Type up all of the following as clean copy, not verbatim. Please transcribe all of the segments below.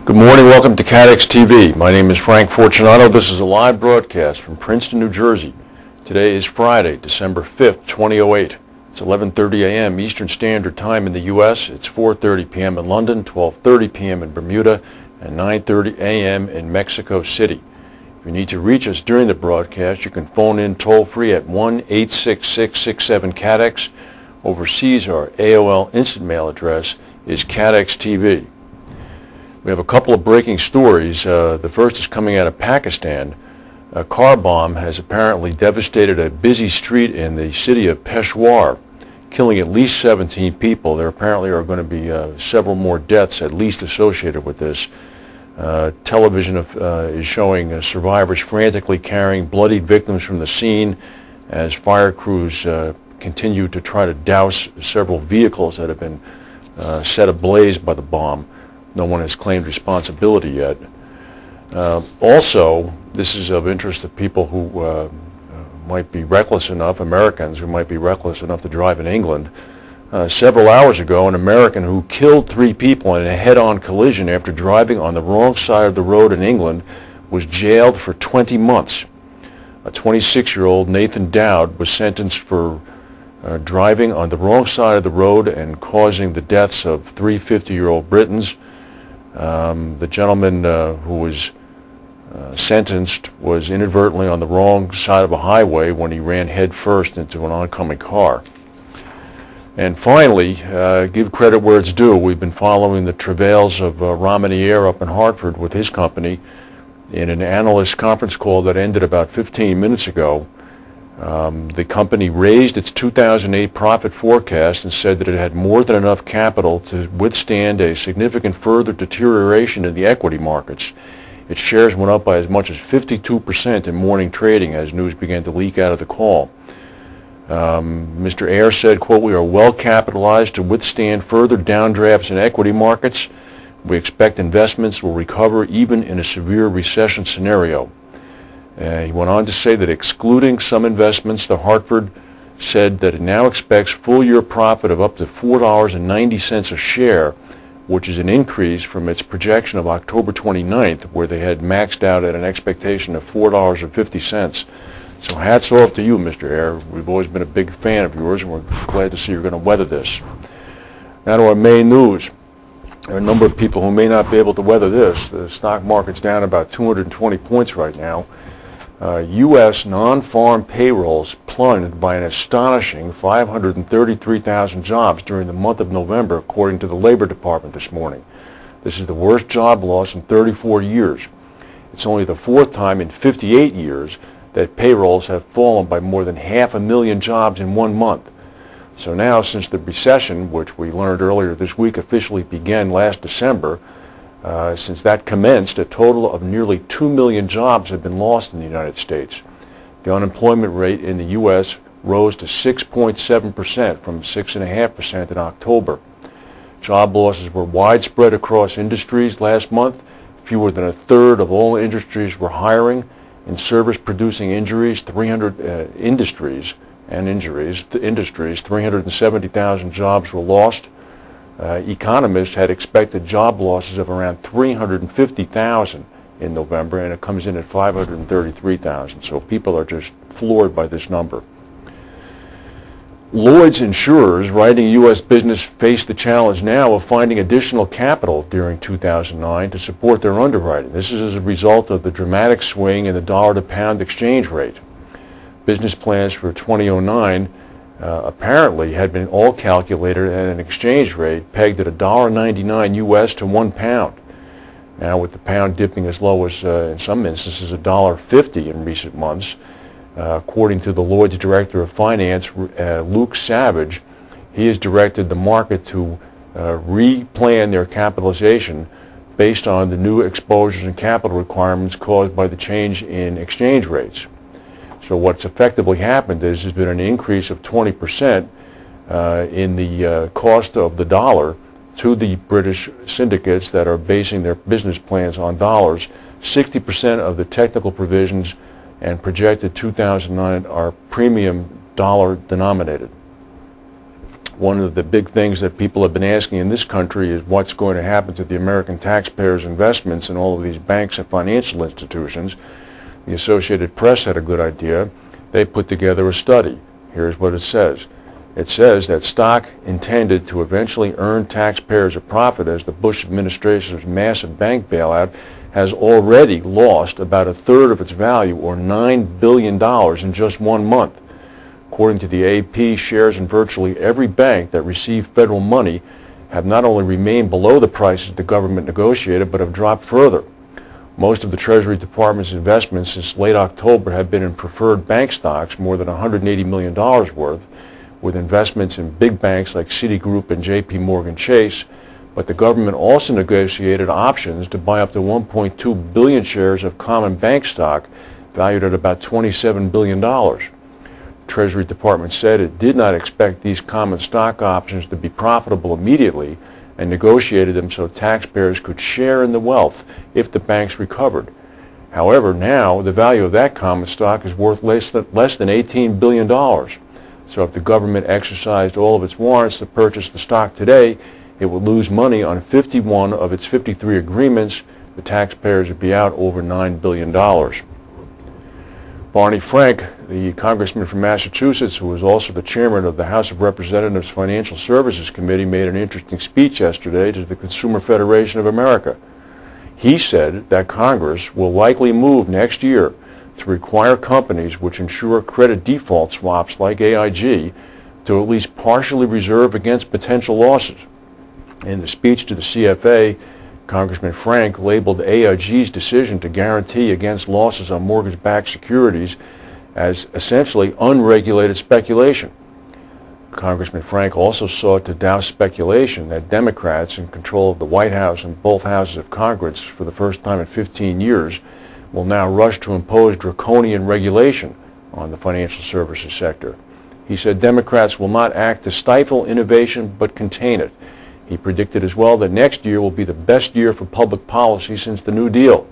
Good morning, welcome to CADX TV. My name is Frank Fortunato. This is a live broadcast from Princeton, New Jersey. Today is Friday, December 5th, 2008. It's 11:30 a.m. Eastern Standard Time in the U.S. It's 4:30 p.m. in London, 12:30 p.m. in Bermuda, and 9:30 a.m. in Mexico City. If you need to reach us during the broadcast, you can phone in toll-free at 1-866-67-CADX. Overseas, our AOL Instant Mail address is CADX TV. We have a couple of breaking stories. The first is coming out of Pakistan. A car bomb has apparently devastated a busy street in the city of Peshawar, killing at least 17 people. There apparently are going to be several more deaths at least associated with this. Television is showing survivors frantically carrying bloodied victims from the scene as fire crews continue to try to douse several vehicles that have been set ablaze by the bomb. No one has claimed responsibility yet. Also, this is of interest to people who might be reckless enough, Americans who might be reckless enough to drive in England. Several hours ago, an American who killed 3 people in a head-on collision after driving on the wrong side of the road in England was jailed for 20 months. A 26-year-old Nathan Dowd was sentenced for driving on the wrong side of the road and causing the deaths of 3 50-year-old Britons. The gentleman who was sentenced was inadvertently on the wrong side of a highway when he ran headfirst into an oncoming car. And finally, give credit where it's due. We've been following the travails of Romanier up in Hartford with his company in an analyst conference call that ended about 15 minutes ago. The company raised its 2008 profit forecast and said that it had more than enough capital to withstand a significant further deterioration in the equity markets. Its shares went up by as much as 52% in morning trading as news began to leak out of the call. Mr. Ayer said, quote, "We are well capitalized to withstand further downdrafts in equity markets. We expect investments will recover even in a severe recession scenario." He went on to say that excluding some investments, the Hartford said that it now expects full-year profit of up to $4.90 a share, which is an increase from its projection of October 29th, where they had maxed out at an expectation of $4.50. So hats off to you, Mr. Ayer. We've always been a big fan of yours, and we're glad to see you're going to weather this. Now to our main news. There are a number of people who may not be able to weather this. The stock market's down about 220 points right now. U.S. non-farm payrolls plunged by an astonishing 533,000 jobs during the month of November, according to the Labor Department this morning. This is the worst job loss in 34 years. It's only the 4th time in 58 years that payrolls have fallen by more than 500,000 jobs in 1 month. So now, since the recession, which we learned earlier this week officially began last December, since that commenced, a total of nearly 2 million jobs have been lost in the United States. The unemployment rate in the U.S. rose to 6.7% from 6.5% in October. Job losses were widespread across industries last month. Fewer than a third of all industries were hiring. In service-producing industries, 370,000 jobs were lost. Economists had expected job losses of around 350,000 in November, and it comes in at 533,000. So people are just floored by this number. Lloyd's insurers writing U.S. business face the challenge now of finding additional capital during 2009 to support their underwriting. This is as a result of the dramatic swing in the dollar-to-pound exchange rate. Business plans for 2009 apparently had been all calculated at an exchange rate pegged at $1.99 U.S. to £1. Now, with the pound dipping as low as, in some instances, $1.50 in recent months, according to the Lloyd's Director of Finance, Luke Savage, he has directed the market to replan their capitalization based on the new exposures and capital requirements caused by the change in exchange rates. So what's effectively happened is there's been an increase of 20% in the cost of the dollar to the British syndicates that are basing their business plans on dollars. 60% of the technical provisions and projected 2009 are premium dollar denominated. One of the big things that people have been asking in this country is what's going to happen to the American taxpayers' investments in all of these banks and financial institutions. The Associated Press had a good idea. They put together a study. Here's what it says. It says that stock intended to eventually earn taxpayers a profit as the Bush administration's massive bank bailout has already lost about a third of its value, or $9 billion, in just 1 month. According to the AP, shares in virtually every bank that received federal money have not only remained below the prices the government negotiated, but have dropped further. Most of the Treasury Department's investments since late October have been in preferred bank stocks, more than $180 million worth, with investments in big banks like Citigroup and J.P. Morgan Chase, but the government also negotiated options to buy up to 1.2 billion shares of common bank stock valued at about $27 billion. The Treasury Department said it did not expect these common stock options to be profitable immediately and negotiated them so taxpayers could share in the wealth if the banks recovered. However, now the value of that common stock is worth less than $18 billion. So if the government exercised all of its warrants to purchase the stock today, it would lose money on 51 of its 53 agreements. The taxpayers would be out over $9 billion. Barney Frank, the congressman from Massachusetts, who was also the chairman of the House of Representatives Financial Services Committee, made an interesting speech yesterday to the Consumer Federation of America. He said that Congress will likely move next year to require companies which insure credit default swaps like AIG to at least partially reserve against potential losses. In the speech to the CFA, Congressman Frank labeled AIG's decision to guarantee against losses on mortgage-backed securities as essentially unregulated speculation. Congressman Frank also sought to douse speculation that Democrats in control of the White House and both houses of Congress for the first time in 15 years will now rush to impose draconian regulation on the financial services sector. He said Democrats will not act to stifle innovation but contain it. He predicted as well that next year will be the best year for public policy since the New Deal.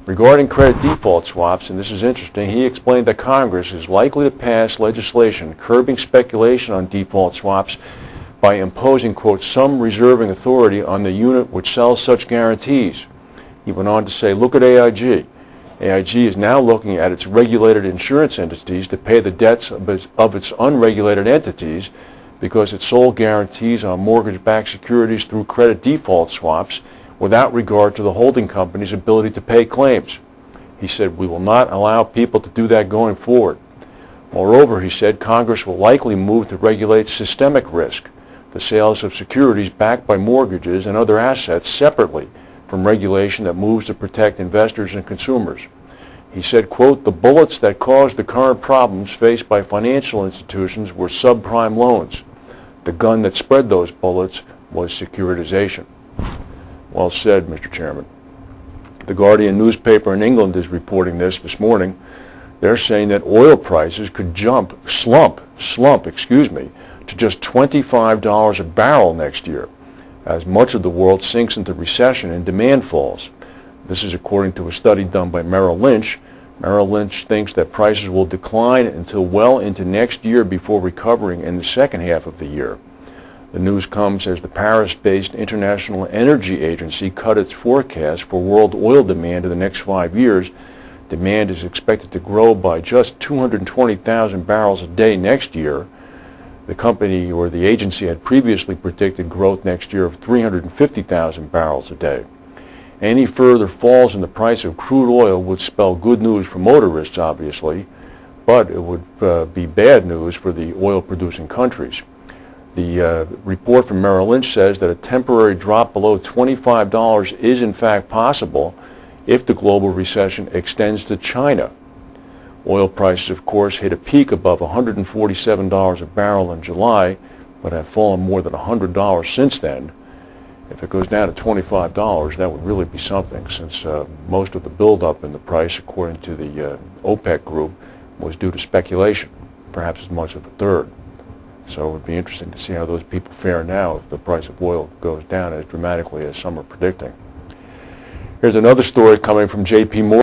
Regarding credit default swaps, and this is interesting, he explained that Congress is likely to pass legislation curbing speculation on default swaps by imposing, quote, some reserving authority on the unit which sells such guarantees. He went on to say, look at AIG. AIG is now looking at its regulated insurance entities to pay the debts of its unregulated entities because it sold guarantees on mortgage-backed securities through credit default swaps without regard to the holding company's ability to pay claims. He said, we will not allow people to do that going forward. Moreover, he said, Congress will likely move to regulate systemic risk, the sales of securities backed by mortgages and other assets separately from regulation that moves to protect investors and consumers. He said, quote, the bullets that caused the current problems faced by financial institutions were subprime loans. The gun that spread those bullets was securitization. Well said, Mr. Chairman. The Guardian newspaper in England is reporting this morning. They're saying that oil prices could slump, to just $25 a barrel next year, as much of the world sinks into recession and demand falls. This is according to a study done by Merrill Lynch. Merrill Lynch thinks that prices will decline until well into next year before recovering in the second half of the year. The news comes as the Paris-based International Energy Agency cut its forecast for world oil demand in the next 5 years. Demand is expected to grow by just 220,000 barrels a day next year. The company or the agency had previously predicted growth next year of 350,000 barrels a day. Any further falls in the price of crude oil would spell good news for motorists, obviously, but it would be bad news for the oil-producing countries. The report from Merrill Lynch says that a temporary drop below $25 is in fact possible if the global recession extends to China. Oil prices, of course, hit a peak above $147 a barrel in July, but have fallen more than $100 since then. If it goes down to $25, that would really be something, since most of the buildup in the price, according to the OPEC group, was due to speculation, perhaps as much as a third. So it would be interesting to see how those people fare now if the price of oil goes down as dramatically as some are predicting. Here's another story coming from J.P. Morgan.